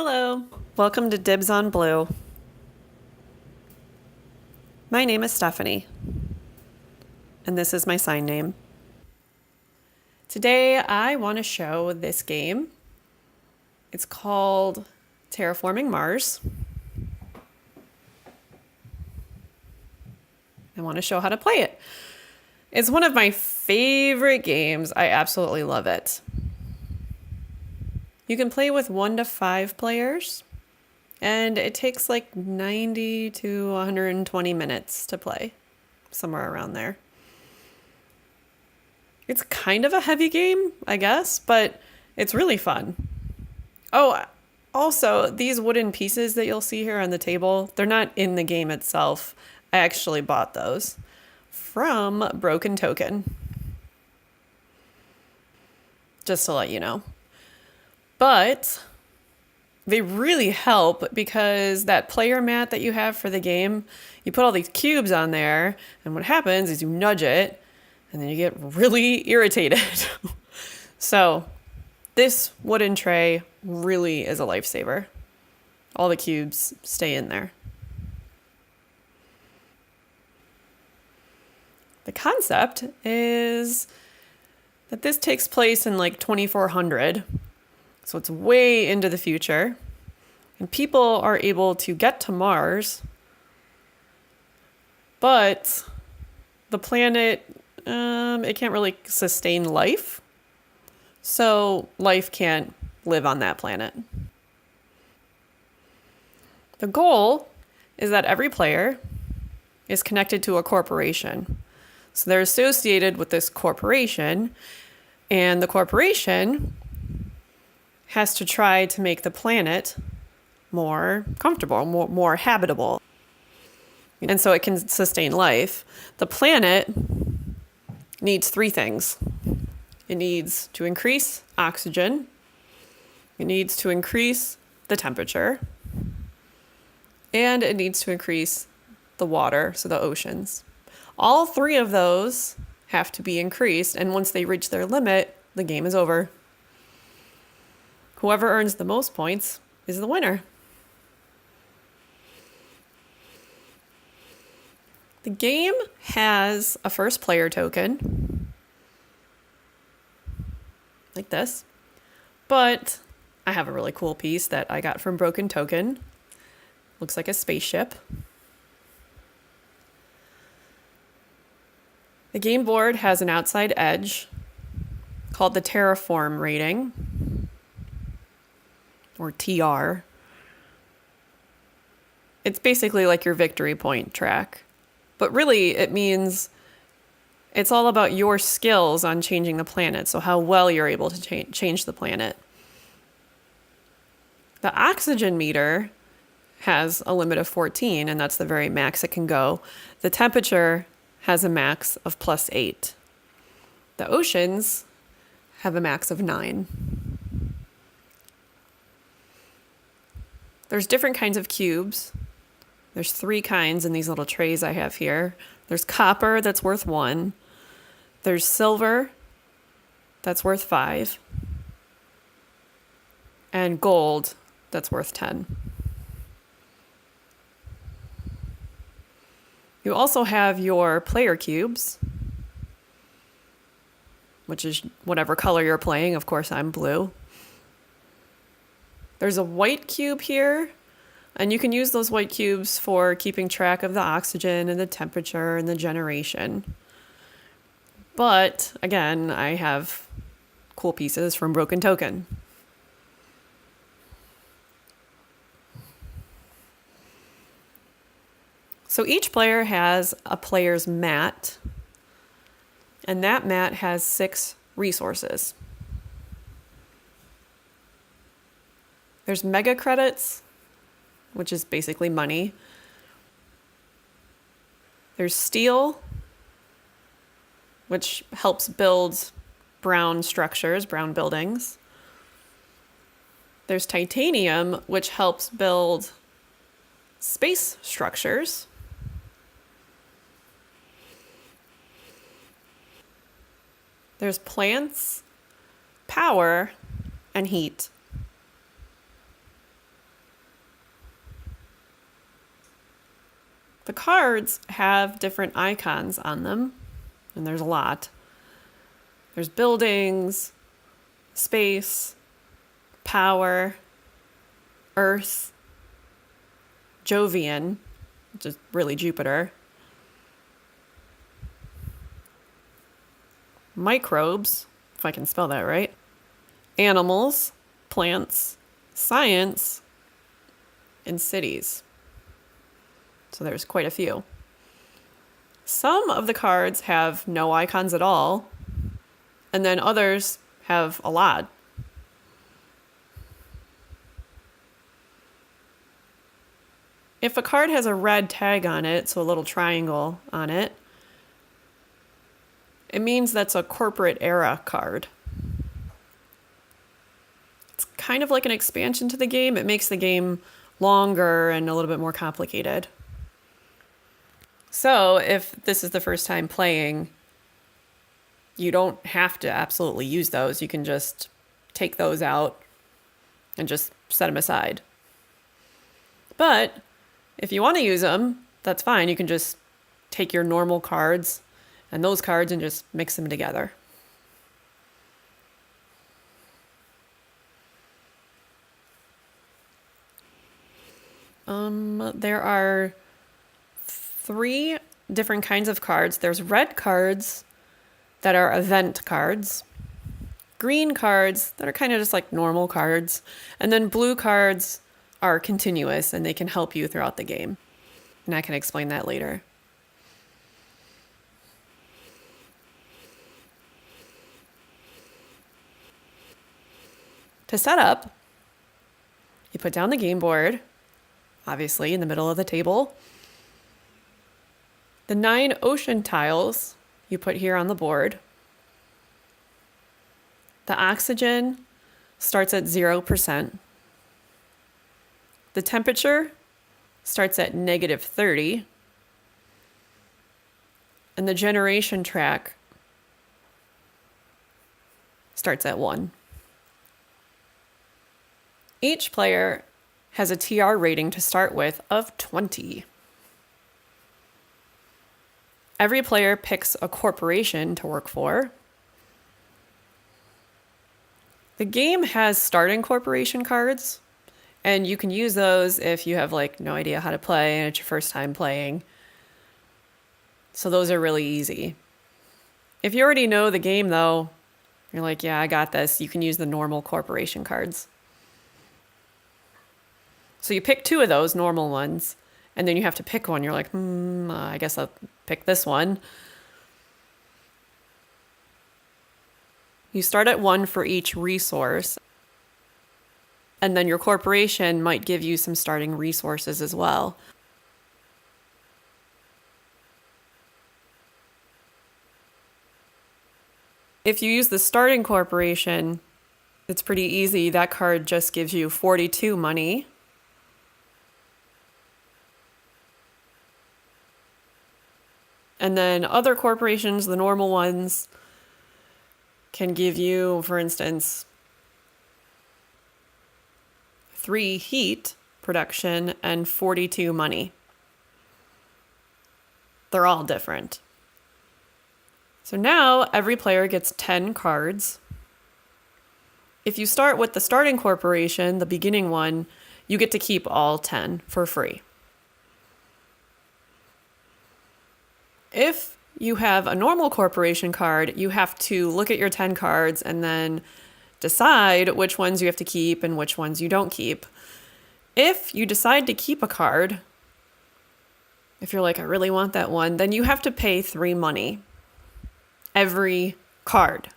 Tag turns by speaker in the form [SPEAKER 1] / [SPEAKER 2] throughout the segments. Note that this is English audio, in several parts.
[SPEAKER 1] Hello, welcome to Dibs on Blue. My name is Stephanie, and this is my sign name. Today I want to show this game. It's called Terraforming Mars. I want to show how to play it. It's one of my favorite games. I absolutely love it. You can play with 1 to 5 players, and it takes like 90 to 120 minutes to play, somewhere around there. It's kind of a heavy game, I guess, but it's really fun. Oh, also, these wooden pieces that you'll see here on the table, they're not in the game itself. I actually bought those from Broken Token. Just to let you know. But they really help because that player mat that you have for the game, you put all these cubes on there, and what happens is you nudge it, and then you get really irritated. So this wooden tray really is a lifesaver. All the cubes stay in there. The concept is that this takes place in like 2400. So it's way into the future. And people are able to get to Mars. But the planet, it can't really sustain life. So life can't live on that planet. The goal is that every player is connected to a corporation. So they're associated with this corporation, and the corporation has to try to make the planet more comfortable, more habitable. And so it can sustain life. The planet needs 3 things. It needs to increase oxygen. It needs to increase the temperature. And it needs to increase the water, so the oceans. All 3 of those have to be increased, and once they reach their limit, the game is over. Whoever earns the most points is the winner. The game has a first player token, like this, but I have a really cool piece that I got from Broken Token. Looks like a spaceship. The game board has an outside edge called the Terraform rating, or TR. It's basically like your victory point track. But really, it means it's all about your skills on changing the planet, so how well you're able to change the planet. The oxygen meter has a limit of 14, and that's the very max it can go. The temperature has a max of +8. The oceans have a max of 9. There's different kinds of cubes. There's 3 kinds in these little trays I have here. There's copper, that's worth 1. There's silver, that's worth 5. And gold, that's worth 10. You also have your player cubes, which is whatever color you're playing. Of course, I'm blue. There's a white cube here, and you can use those white cubes for keeping track of the oxygen and the temperature and the generation. But again, I have cool pieces from Broken Token. So each player has a player's mat, and that mat has 6 resources. There's mega credits, which is basically money. There's steel, which helps build brown structures, brown buildings. There's titanium, which helps build space structures. There's plants, power, and heat. The cards have different icons on them, and there's a lot. There's buildings, space, power, Earth, Jovian, which is really Jupiter, microbes, if I can spell that right, animals, plants, science, and cities. So there's quite a few. Some of the cards have no icons at all, and then others have a lot. If a card has a red tag on it, so a little triangle on it, it means that's a corporate era card. It's kind of like an expansion to the game. It makes the game longer and a little bit more complicated. So if this is the first time playing, you don't have to absolutely use those. You can just take those out and just set them aside. But if you want to use them, that's fine. You can just take your normal cards and those cards and just mix them together. There are 3 different kinds of cards. There's red cards that are event cards, green cards that are kind of just like normal cards, and then blue cards are continuous and they can help you throughout the game. And I can explain that later. To set up, you put down the game board, obviously in the middle of the table. The 9 ocean tiles you put here on the board. The oxygen starts at 0%. The temperature starts at -30. And the generation track starts at 1. Each player has a TR rating to start with of 20. Every player picks a corporation to work for. The game has starting corporation cards, and you can use those if you have like no idea how to play and it's your first time playing. So those are really easy. If you already know the game though, you're like, yeah, I got this. You can use the normal corporation cards. So you pick 2 of those normal ones, and then you have to pick one. You're like, I guess I'll pick this one. You start at 1 for each resource. And then your corporation might give you some starting resources as well. If you use the starting corporation, it's pretty easy. That card just gives you 42 money. And then other corporations, the normal ones, can give you, for instance, 3 heat production and 42 money. They're all different. So now every player gets 10 cards. If you start with the starting corporation, the beginning one, you get to keep all 10 for free. If you have a normal corporation card, you have to look at your 10 cards and then decide which ones you have to keep and which ones you don't keep. If you decide to keep a card, if you're like, I really want that one, then you have to pay 3 money. Every card,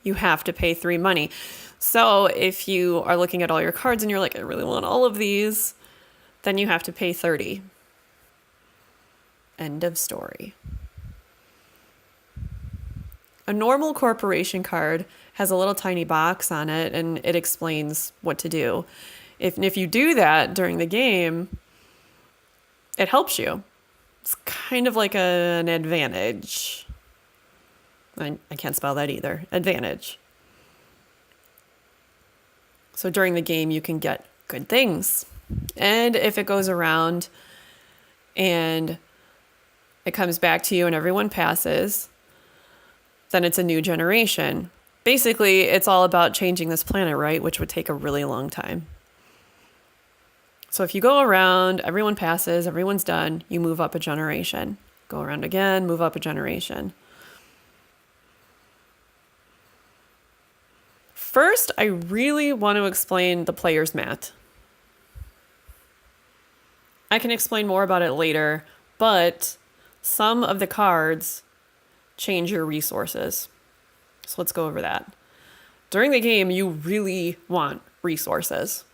[SPEAKER 1] you have to pay 3 money. So if you are looking at all your cards and you're like, I really want all of these, then you have to pay 30. End of story. A normal corporation card has a little tiny box on it and it explains what to do. If you do that during the game, it helps you. It's kind of like an advantage. I can't spell that either. Advantage. So during the game, you can get good things. And if it goes around and it comes back to you and everyone passes, then it's a new generation. Basically, it's all about changing this planet, right? Which would take a really long time. So if you go around, everyone passes, everyone's done, you move up a generation. Go around again, move up a generation. First, I really want to explain the player's mat. I can explain more about it later, but some of the cards change your resources. So let's go over that. During the game, you really want resources.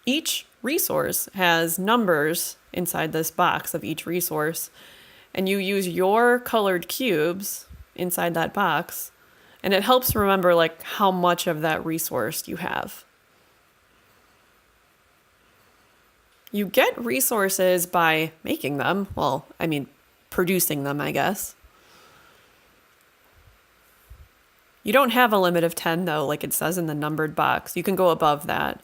[SPEAKER 1] Each resource has numbers inside this box of each resource, and you use your colored cubes inside that box, and it helps remember like how much of that resource you have. You get resources by making them. Well, I mean, producing them, I guess. You don't have a limit of 10 though, like it says in the numbered box. You can go above that.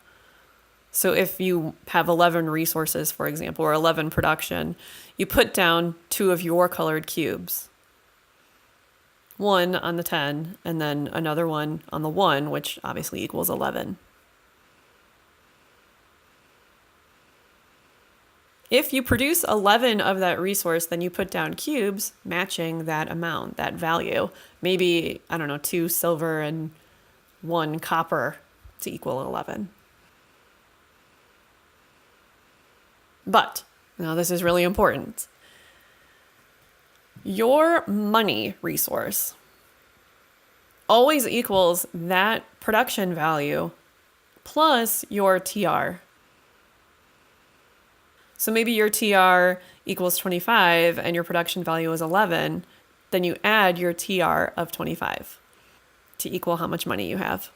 [SPEAKER 1] So if you have 11 resources, for example, or 11 production, you put down 2 of your colored cubes. 1 on the 10, and then another one on the 1, which obviously equals 11. If you produce 11 of that resource, then you put down cubes matching that amount, that value. Maybe, 2 silver and 1 copper to equal 11. But, now this is really important. Your money resource always equals that production value plus your TR. So maybe your TR equals 25 and your production value is 11, then you add your TR of 25 to equal how much money you have.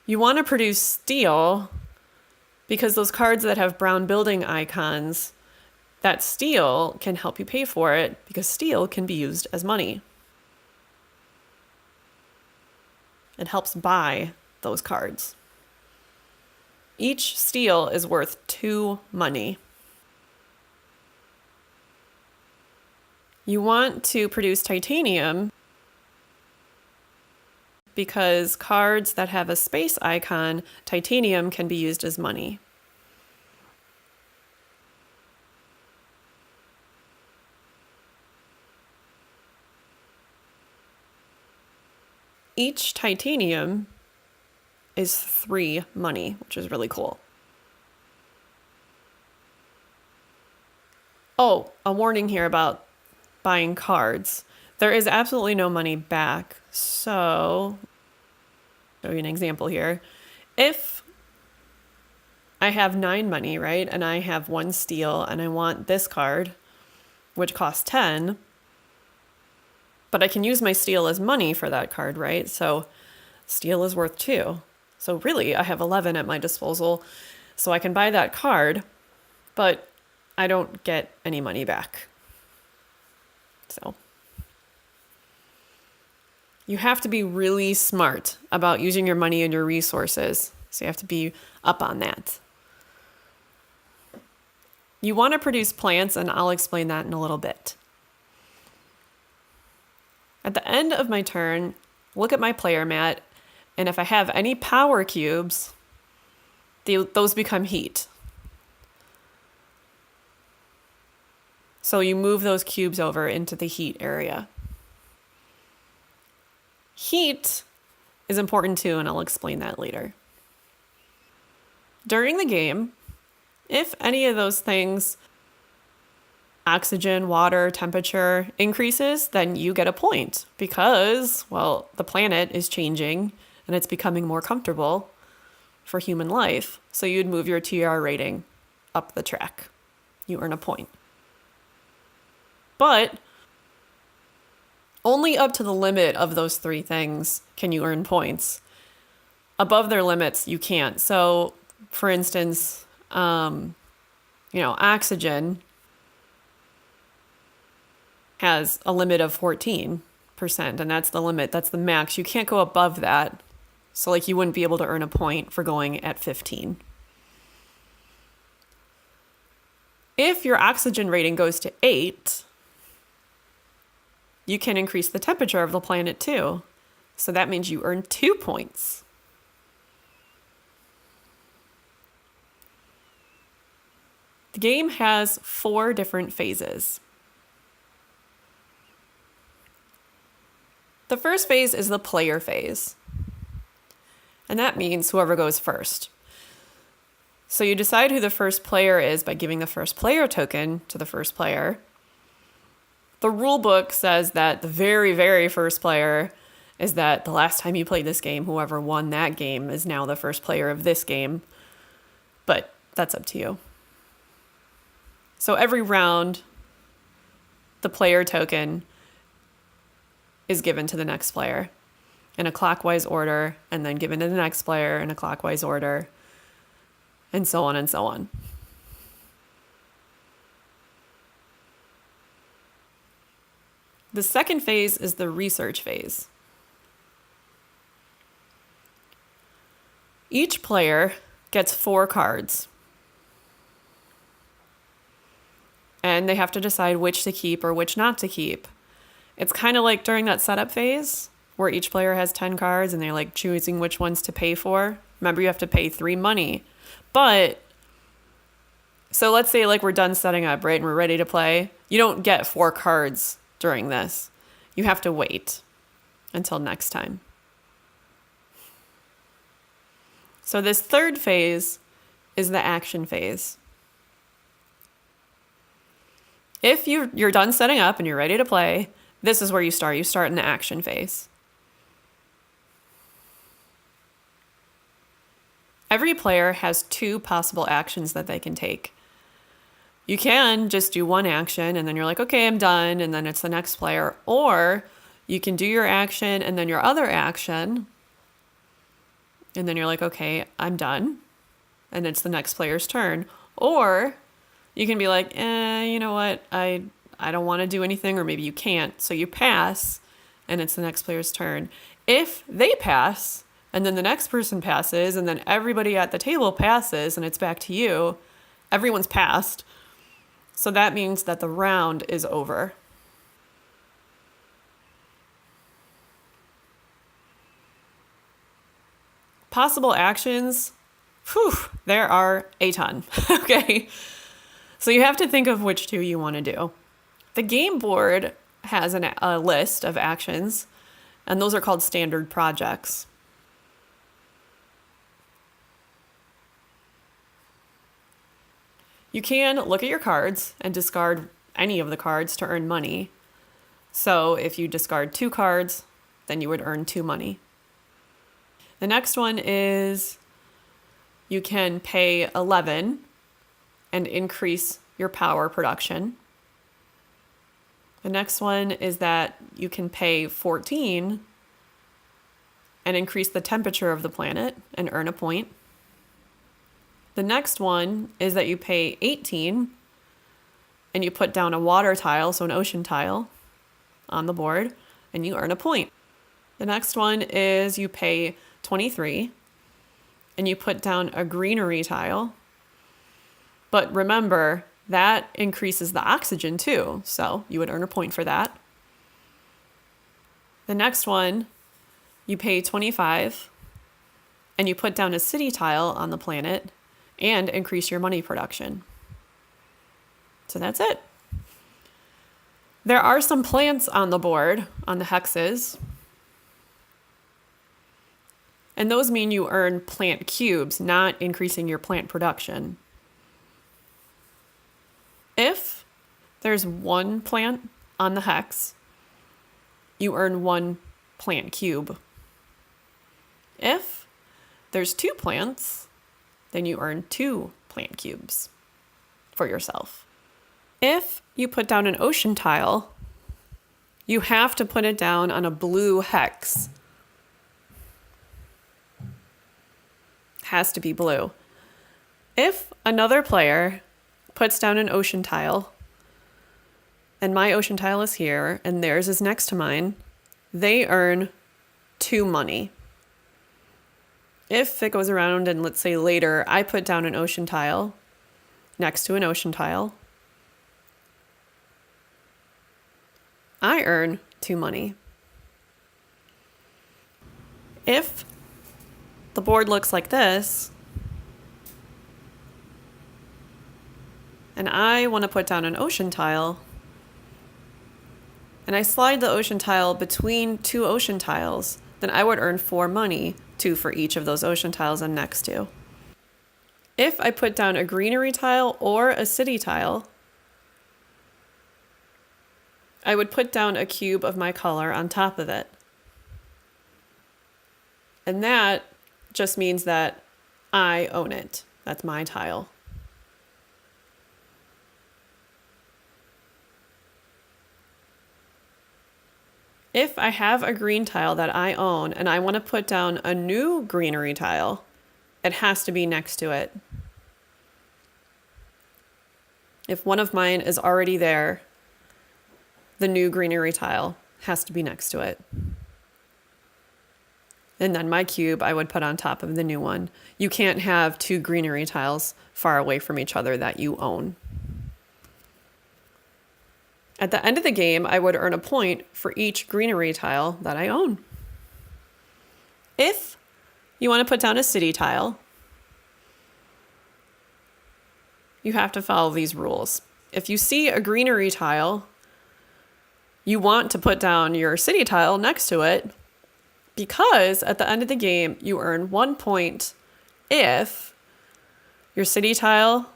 [SPEAKER 1] You want to produce steel because those cards that have brown building icons, that steel can help you pay for it because steel can be used as money. It helps buy those cards. Each steel is worth 2 money. You want to produce titanium because cards that have a space icon, titanium can be used as money. Each titanium is 3 money, which is really cool. Oh, a warning here about buying cards. There is absolutely no money back. So, show you an example here. If I have 9 money, right, and I have 1 steel, and I want this card, which costs 10, but I can use my steel as money for that card, right? So steel is worth 2. So really, I have 11 at my disposal, so I can buy that card, but I don't get any money back. So you have to be really smart about using your money and your resources. So you have to be up on that. You want to produce plants, and I'll explain that in a little bit. At the end of my turn, look at my player mat, and if I have any power cubes, those become heat. So you move those cubes over into the heat area. Heat is important too, and I'll explain that later. During the game, if any of those things, oxygen, water, temperature, increases, then you get a point because, well, the planet is changing and it's becoming more comfortable for human life. So you'd move your TR rating up the track. You earn a point. But only up to the limit of those 3 things can you earn points. Above their limits, you can't. So, for instance, oxygen has a limit of 14%, and that's the limit. That's the max. You can't go above that. So, you wouldn't be able to earn a point for going at 15. If your oxygen rating goes to 8, you can increase the temperature of the planet too. So that means you earn 2 points. The game has 4 different phases. The first phase is the player phase. And that means whoever goes first. So you decide who the first player is by giving the first player token to the first player. The rule book says that the very, very first player is that the last time you played this game, whoever won that game is now the first player of this game. But that's up to you. So every round, the player token is given to the next player in a clockwise order, and then given to the next player in a clockwise order, and so on and so on. The second phase is the research phase. Each player gets 4 cards, and they have to decide which to keep or which not to keep. It's kind of like during that setup phase where each player has 10 cards and they're like choosing which ones to pay for. Remember, you have to pay 3 money. But, so let's say like we're done setting up, right? And we're ready to play. You don't get 4 cards during this. You have to wait until next time. So this third phase is the action phase. If you're done setting up and you're ready to play, this is where you start. You start in the action phase. Every player has 2 possible actions that they can take. You can just do one action and then you're like, okay, I'm done, and then it's the next player. Or you can do your action and then your other action, and then you're like, okay, I'm done, and it's the next player's turn. Or you can be like, you know what, I don't want to do anything, or maybe you can't, so you pass, and it's the next player's turn. If they pass, and then the next person passes, and then everybody at the table passes, and it's back to you, everyone's passed. So that means that the round is over. Possible actions, there are a ton, okay? So you have to think of which 2 you want to do. The game board has a list of actions, and those are called standard projects. You can look at your cards and discard any of the cards to earn money. So if you discard 2 cards, then you would earn 2 money. The next one is you can pay 11 and increase your power production. The next one is that you can pay 14 and increase the temperature of the planet and earn a point. The next one is that you pay 18 and you put down a water tile, so an ocean tile, on the board, and you earn a point. The next one is you pay 23 and you put down a greenery tile. But remember, that increases the oxygen too, so you would earn a point for that. The next one, you pay 25 and you put down a city tile on the planet and increase your money production. So that's it. There are some plants on the board, on the hexes, and those mean you earn plant cubes, not increasing your plant production. If there's 1 plant on the hex, you earn 1 plant cube. If there's 2 plants, then you earn 2 plant cubes for yourself. If you put down an ocean tile, you have to put it down on a blue hex. Has to be blue. If another player puts down an ocean tile, and my ocean tile is here, and theirs is next to mine, they earn 2 money. If it goes around and let's say later I put down an ocean tile next to an ocean tile, I earn 2 money. If the board looks like this, and I want to put down an ocean tile, and I slide the ocean tile between 2 ocean tiles, then I would earn 4 money, 2 for each of those ocean tiles I'm next to. If I put down a greenery tile or a city tile, I would put down a cube of my color on top of it. And that just means that I own it. That's my tile. If I have a green tile that I own and I want to put down a new greenery tile, it has to be next to it. If one of mine is already there, the new greenery tile has to be next to it. And then my cube I would put on top of the new one. You can't have 2 greenery tiles far away from each other that you own. At the end of the game, I would earn a point for each greenery tile that I own. If you want to put down a city tile, you have to follow these rules. If you see a greenery tile, you want to put down your city tile next to it, because at the end of the game, you earn 1 point if your city tile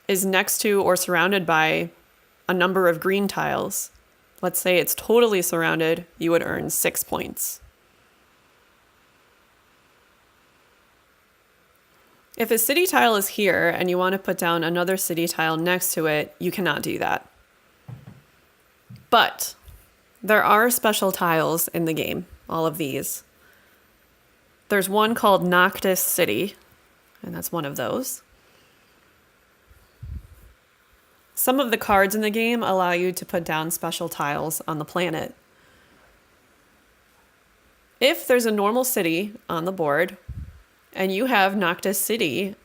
[SPEAKER 1] is next to or surrounded by a number of green tiles. Let's say it's totally surrounded, you would earn 6 points. If a city tile is here and you want to put down another city tile next to it, you cannot do that. But there are special tiles in the game, all of these. There's one called Noctis City, and that's one of those. Some of the cards in the game allow you to put down special tiles on the planet. If there's a normal city on the board, and you have Noctis City,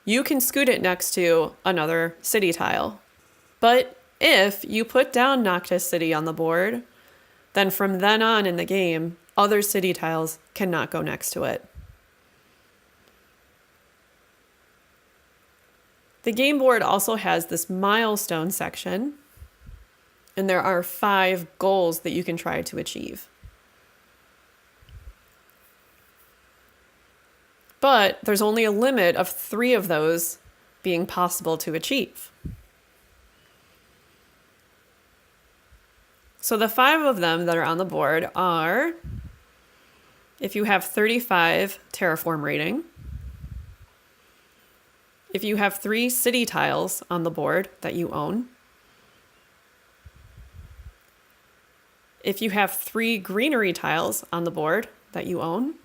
[SPEAKER 1] you can scoot it next to another city tile. But if you put down Noctis City on the board, then from then on in the game, other city tiles cannot go next to it. The game board also has this milestone section, and there are 5 goals that you can try to achieve. But there's only a limit of 3 of those being possible to achieve. So the 5 of them that are on the board are, if you have 35 terraform rating, if you have 3 city tiles on the board that you own, if you have 3 greenery tiles on the board that you own,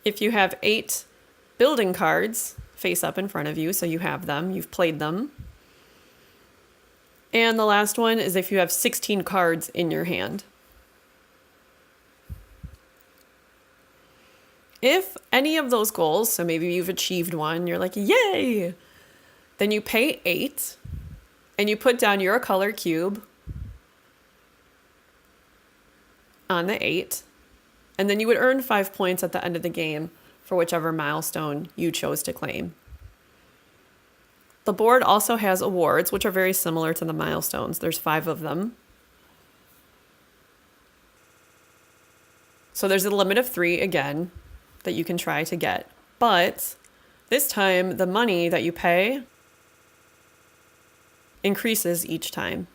[SPEAKER 1] if you have 8 building cards face up in front of you, so you have them, you've played them. And the last one is if you have 16 cards in your hand. If any of those goals, so maybe you've achieved one, you're like, yay! Then you pay 8 and you put down your color cube on the 8. And then you would earn 5 points at the end of the game for whichever milestone you chose to claim. The board also has awards, which are very similar to the milestones. There's 5 of them. So there's a limit of 3 again that you can try to get. But this time, the money that you pay increases each time.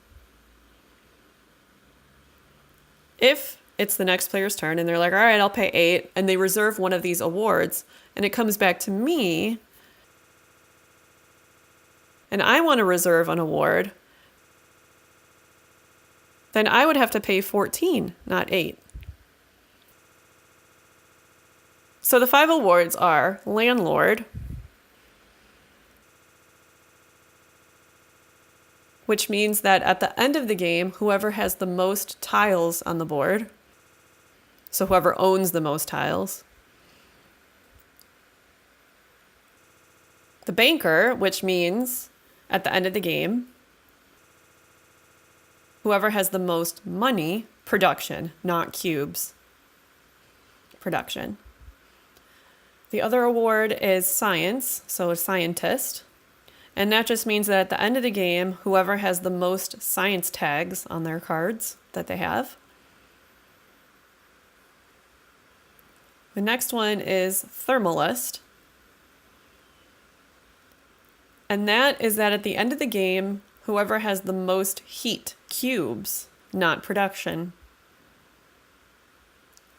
[SPEAKER 1] If it's the next player's turn and they're like, all right, I'll pay 8, and they reserve one of these awards, and it comes back to me, and I want to reserve an award, then I would have to pay 14, not 8. So the 5 awards are Landlord, which means that at the end of the game, whoever has the most tiles on the board, so whoever owns the most tiles. The Banker, which means at the end of the game, whoever has the most money, production, not cubes, production. The other award is science, so a scientist. And that just means that at the end of the game, whoever has the most science tags on their cards that they have. The next one is thermalist. And that is that at the end of the game, whoever has the most heat cubes, not production.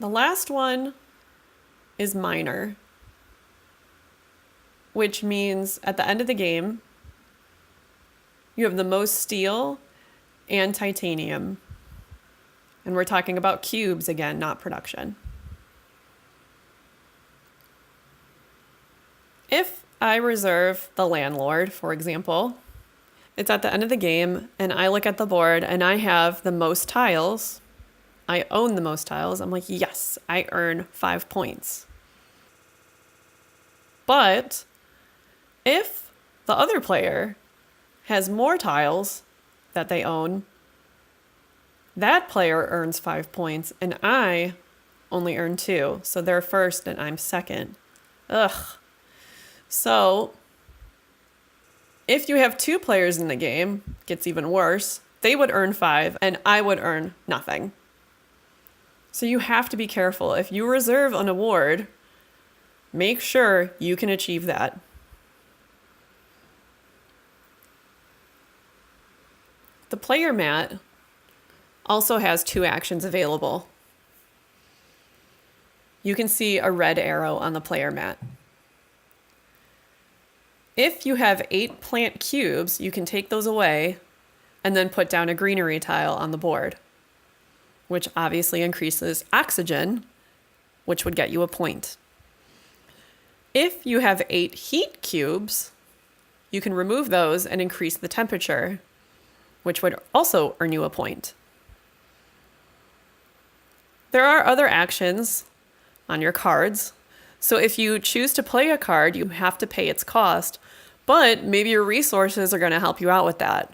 [SPEAKER 1] The last one is miner, which means at the end of the game, you have the most steel and titanium. And we're talking about cubes again, not production. If I reserve the landlord, for example, it's at the end of the game and I look at the board and I have the most tiles. I own the most tiles. I'm like, yes, I earn 5 points. But if the other player has more tiles that they own, that player earns 5 points and I only earn 2. So they're first and I'm second. Ugh. So if you have 2 players in the game, it gets even worse. They would earn 5 and I would earn nothing. So you have to be careful. If you reserve an award, make sure you can achieve that. The player mat also has 2 actions available. You can see a red arrow on the player mat. If you have 8 plant cubes, you can take those away and then put down a greenery tile on the board, which obviously increases oxygen, which would get you a point. If you have 8 heat cubes, you can remove those and increase the temperature, which would also earn you a point. There are other actions on your cards. So if you choose to play a card, you have to pay its cost, but maybe your resources are going to help you out with that.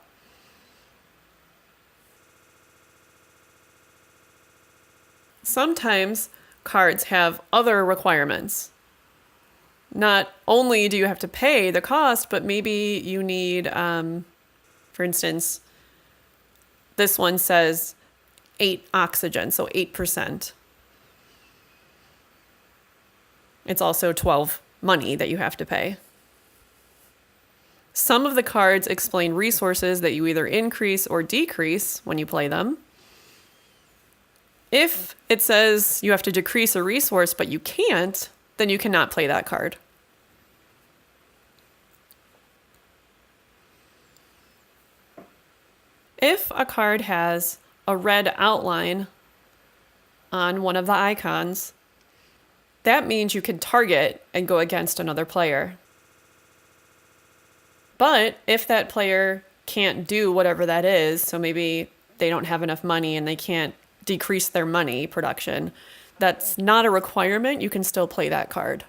[SPEAKER 1] Sometimes cards have other requirements. Not only do you have to pay the cost, but maybe you need, for instance, this one says 8 oxygen, so 8%. It's also 12 money that you have to pay. Some of the cards explain resources that you either increase or decrease when you play them. If it says you have to decrease a resource but you can't, then you cannot play that card. If a card has a red outline on one of the icons, that means you can target and go against another player. But if that player can't do whatever that is, so maybe they don't have enough money and they can't decrease their money production, that's not a requirement. You can still play that card.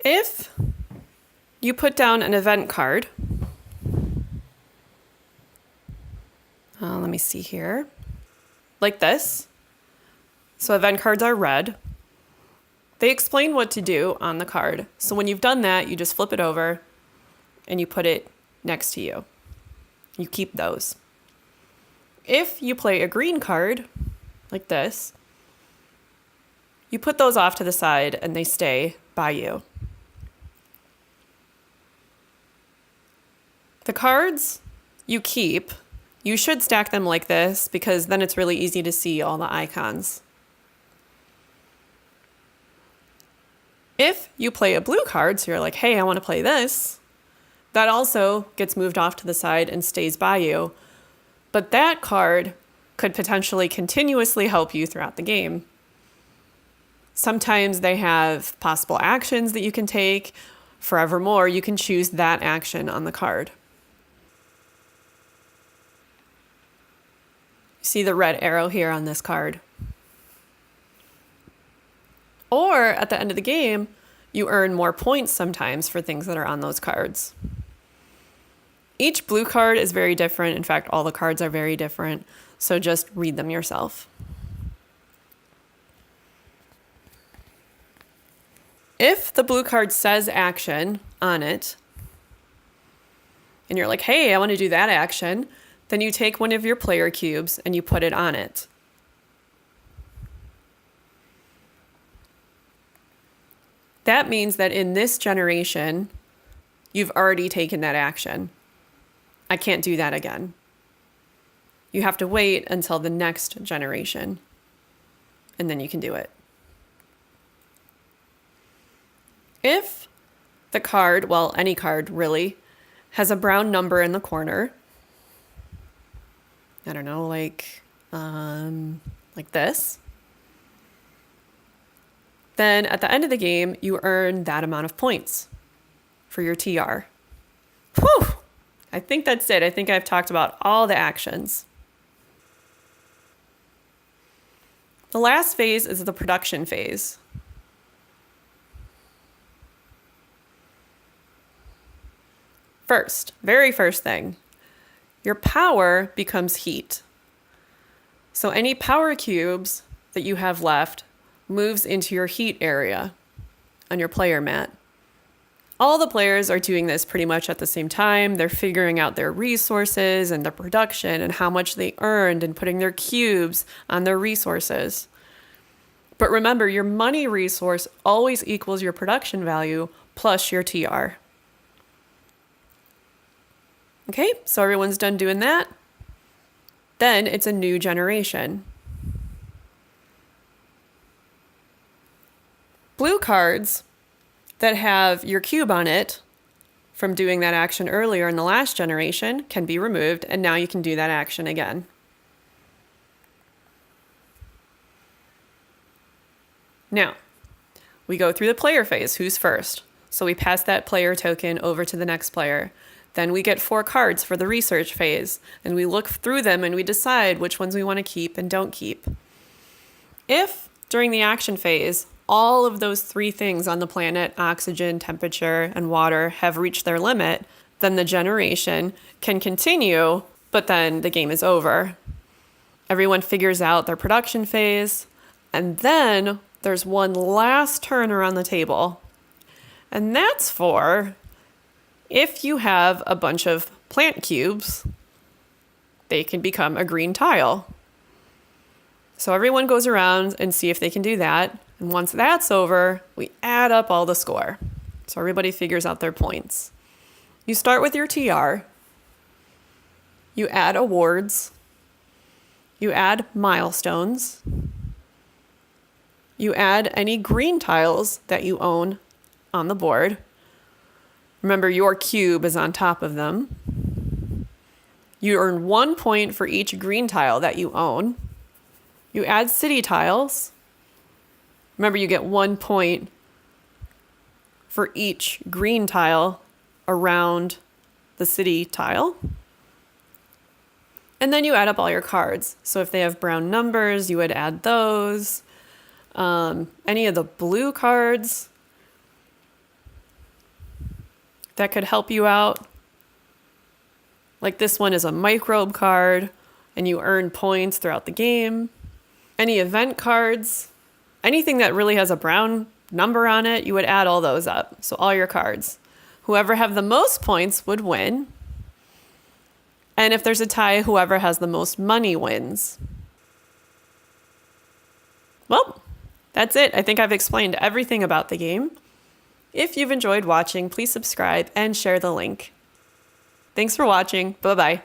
[SPEAKER 1] If you put down an event card, let me see here. Like this. So event cards are red. They explain what to do on the card. So when you've done that, you just flip it over and you put it next to you. You keep those. If you play a green card, like this, you put those off to the side and they stay by you. The cards you keep, you should stack them like this because then it's really easy to see all the icons. If you play a blue card, so you're like, hey, I want to play this, that also gets moved off to the side and stays by you. But that card could potentially continuously help you throughout the game. Sometimes they have possible actions that you can take. Forevermore, you can choose that action on the card. See the red arrow here on this card. Or at the end of the game, you earn more points sometimes for things that are on those cards. Each blue card is very different. In fact, all the cards are very different. So just read them yourself. If the blue card says action on it, and you're like, hey, I want to do that action, then you take one of your player cubes and you put it on it. That means that in this generation, you've already taken that action. I can't do that again. You have to wait until the next generation, and then you can do it. If the card, well, any card really, has a brown number in the corner, I don't know, like this, then at the end of the game, you earn that amount of points for your TR. Whew! I think that's it. I think I've talked about all the actions. The last phase is the production phase. Very first thing, your power becomes heat. So any power cubes that you have left moves into your heat area on your player mat. All the players are doing this pretty much at the same time. They're figuring out their resources and their production and how much they earned and putting their cubes on their resources. But remember, your money resource always equals your production value plus your TR. Okay, so everyone's done doing that. Then it's a new generation. Blue cards that have your cube on it from doing that action earlier in the last generation can be removed, and now you can do that action again. Now, we go through the player phase. Who's first? So we pass that player token over to the next player. Then we get 4 cards for the research phase, and we look through them and we decide which ones we want to keep and don't keep. If, during the action phase, all of those 3 things on the planet, oxygen, temperature, and water, have reached their limit, then the generation can continue, but then the game is over. Everyone figures out their production phase, and then there's one last turn around the table. And that's for if you have a bunch of plant cubes, they can become a green tile. So everyone goes around and see if they can do that. And once that's over, we add up all the score. So everybody figures out their points. You start with your TR. You add awards. You add milestones. You add any green tiles that you own on the board. Remember, your cube is on top of them. You earn 1 point for each green tile that you own. You add city tiles. Remember, you get 1 point for each green tile around the city tile. And then you add up all your cards. So if they have brown numbers, you would add those. Any of the blue cards that could help you out. Like this one is a microbe card, and you earn points throughout the game. Any event cards, anything that really has a brown number on it, you would add all those up. So all your cards. Whoever have the most points would win. And if there's a tie, whoever has the most money wins. Well, that's it. I think I've explained everything about the game. If you've enjoyed watching, please subscribe and share the link. Thanks for watching. Bye-bye.